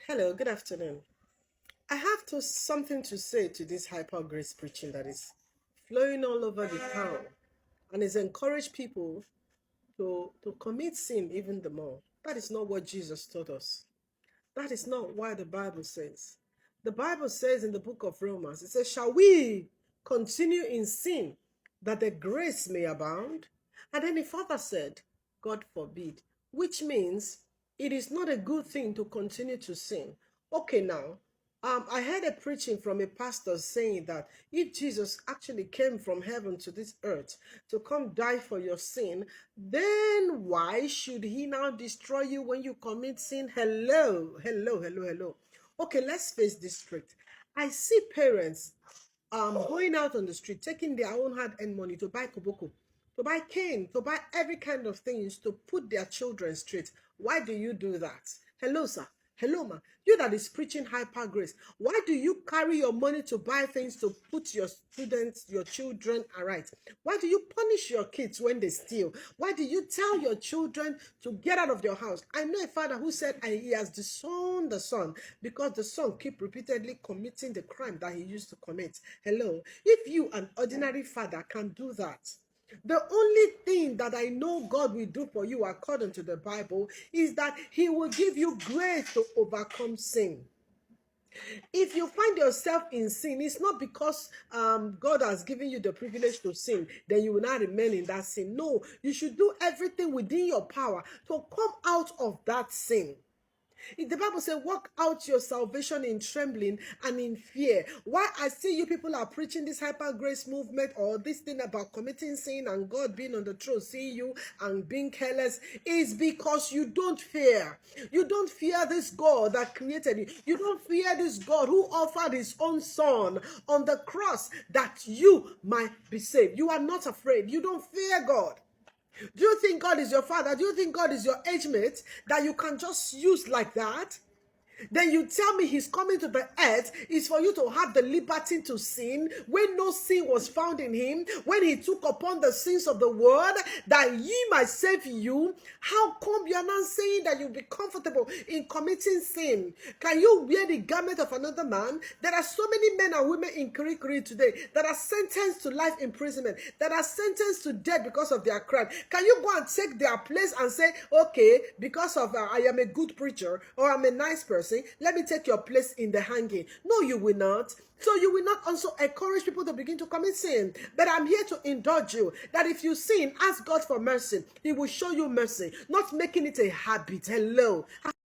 Hello, good afternoon. I have something to say to this hyper grace preaching that is flowing all over the town and is encourage people to commit sin even the more. That is not what Jesus taught us. That is not what the Bible says. The Bible says in the book of Romans, it says, shall we continue in sin that the grace may abound? And then the Father said, God forbid, which means it is not a good thing to continue to sin. Okay, now, I heard a preaching from a pastor saying that if Jesus actually came from heaven to this earth to come die for your sin, then why should he now destroy you when you commit sin? Hello. Okay, let's face this straight. I see parents going out on the street, taking their own hard-earned money to buy koboko, to buy cane, to buy every kind of things to put their children straight. Why do you do that? Hello, sir. Hello, ma. You that is preaching hyper grace. Why do you carry your money to buy things to put your students, your children aright? Why do you punish your kids when they steal? Why do you tell your children to get out of your house? I know a father who said he has disowned the son because the son keep repeatedly committing the crime that he used to commit. Hello. If you, an ordinary father, can do that, the only thing that I know God will do for you according to the Bible is that he will give you grace to overcome sin. If you find yourself in sin, it's not because God has given you the privilege to sin, then you will not remain in that sin. No, you should do everything within your power to come out of that sin. The Bible says, work out your salvation in trembling and in fear. Why I see you people are preaching this hyper grace movement or this thing about committing sin and God being on the throne, seeing you and being careless, is because you don't fear. You don't fear this God that created you. You don't fear this God who offered his own son on the cross that you might be saved. You are not afraid. You don't fear God. Do you think God is your father? Do you think God is your age mate that you can just use like that? Then you tell me he's coming to the earth is for you to have the liberty to sin when no sin was found in him, when he took upon the sins of the world that ye might save you. How come you are not saying that you'll be comfortable in committing sin? Can you wear the garment of another man? There are so many men and women in Kirikiri today that are sentenced to life imprisonment, that are sentenced to death because of their crime. Can you go and take their place and say, okay, because of I am a good preacher or I'm a nice person, let me take your place in the hanging? No, you will not. So you will not also encourage people to begin to commit sin. But I'm here to indulge you that if you sin, ask God for mercy. He will show you mercy, not making it a habit. Hello.